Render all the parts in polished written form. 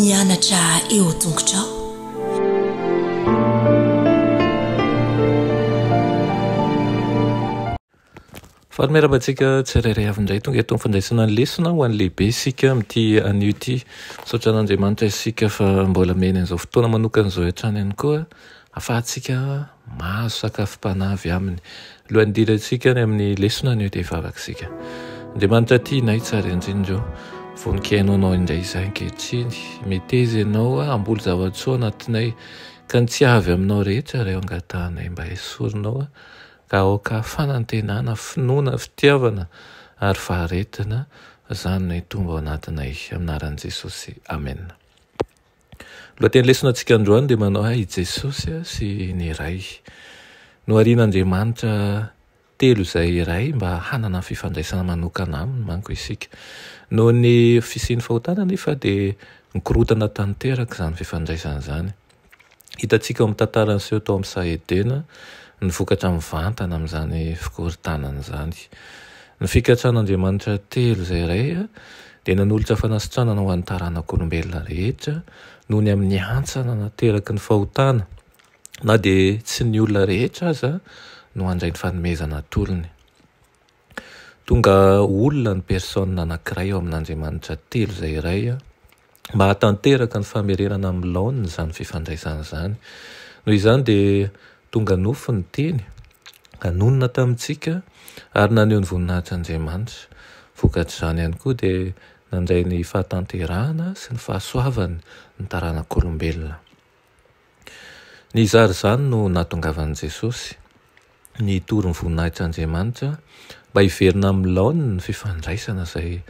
mianatra eo tongotrao. Fahameramatsika tsirairay avindray tonga eto fandraisana ny lesona ho an'ny lehibe isika amin'ity anio ity saotra n'Andriamanitra isika fa mbola mena an'izao fotoana manokan'izao hatrany ihany koa afahantsika mahazo sakafom-panavy aminy. Lohan'ny dirantsika ny amin'ny lesona anio dia vavakisika. Andriamanitra tianay tsara indrindra voninkaino anao indray izay ankehitriny, meteza ianao amboly zavatsoa anatinay ka ny tsy avy aminao rehetra ray angatahanay mba esorinao ka aoka fanantenana, finoana, fitiavana ary faharetana izany no hitomba ao anatinay aminaran'i Jesosy. Amen. Lohateny lesonantsika androany dia manao i Jesosy sy ny iray. Noharian'Andriamanitra telo izay iray mba hanana fifandraisana manokana aminy manko isika. Noho ny fisian'ny fahotana nefa dia nikorotana tanteraka izany fifandraisana izany. Hitantsika amin'ny tantarany seho tao amin'ny Sahedena ny vokatra mivantana amin'izany fikorontanana izany. Ny fikatran'Andriamanitra telo izay iray dia nanolotra fanasitranana ho an'ny taranak'olombelona rehetra noho ny amin'ny antsana nateraky ny fahotana na dia tsy ny olona rehetra aza no handray ny fanomezana tolony. Tonga olona ny persona anankiray ao amin'Andriamanitra telo izay iray mba hatanteraka ny famerenana amin'ny laoniny izany fifandraisana izany. Noho izany dia tonga nofo ny teny nanonona tamintsika ary naneho ny voninahitran'Andriamanitra. Vokatr'izany ihany koa dia nandray ny fahatanterahana sy ny fahasoavany ny taranak'olombelona. Ny izary izany no nahatongavan'i Jesosy nitory ny voninahitran'Andriamanitra mba hiverina amin'ny laoniny ny fifandraisana izay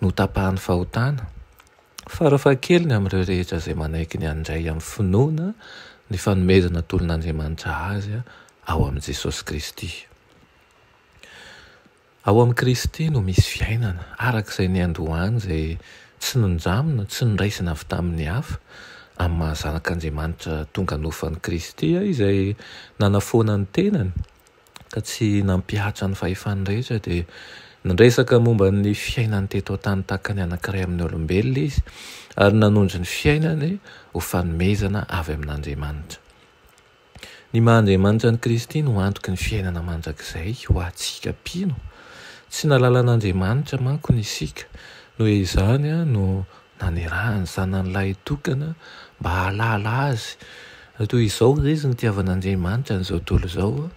notapahan'ny fahotana. Farafahakeliny amin'ireo rehetra izay manaiky ny handray amin'ny finoana ny fanomezana tolon'Andriamanitra azy ao amin'i Jesosy Kristy. Ao amin'i Kristy no misy fiainana arak'izay ny andohany izay tsy nonjamina, tsy niraisina avy tamin'ny hafa amin'ny mahazanak'Andriamanitra tonga nofan'i Kristy izay nanafoana ny tenany ka tsy nampiatra ny fahefany rehetra dia nresaka momba ny fiainany teto an-tany tahaka ny anankiray amin'ny olombelona izy ary nanondry ny fiainany ho fanomezana avy amin'Andriamanitra. Ny maha-Andriamanitra ny Kristy no antoky ny fiainana mandrakizay ho antsika mpino. Tsy nalalan'Andriamanitra manko ny isika noho izany no nanerahany zanan'lahy tokana mba hahalala azy. Toy izao izy ny tiavan'Andriamanitra n'izao tontolo izao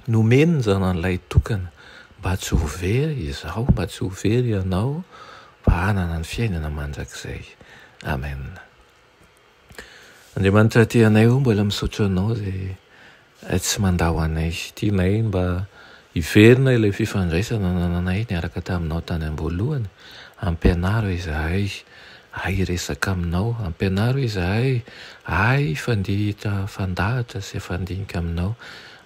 nomeny ny zanan'lahy tokana mba tsy ho very izaho, mba tsy ho very ianao mba hanana ny fiainana mandrakizay. Amen. Andriamanitra tianay mbola misaotra anao izay tsy mandaho anay. Tianay mba hiverina ilay fifandraisana nananay niaraka taminao tany am-boalohany. Ampianaro izahay hiresaka aminao, ampianaro izahay fandihitra fandahatra sy fandinika aminao.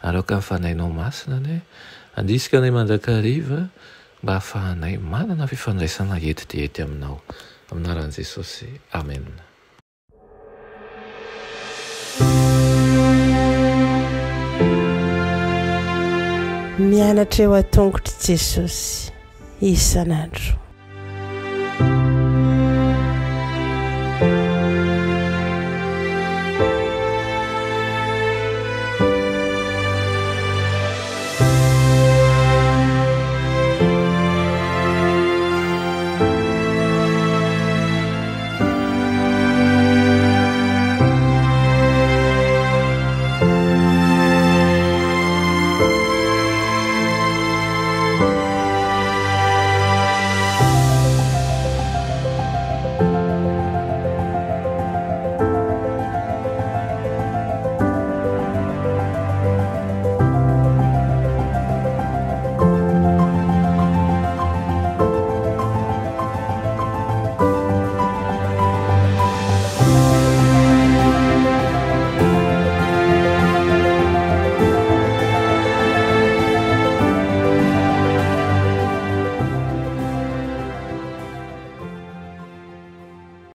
Aroka ny fanahinao masina ane andisika anay mandrakariva mba hahafahanay manana fifandraisana ety dia ety aminao. Aminaran'i Jesosy. Amen. Mianatra eo an-tongotry Jesosy isan'andro.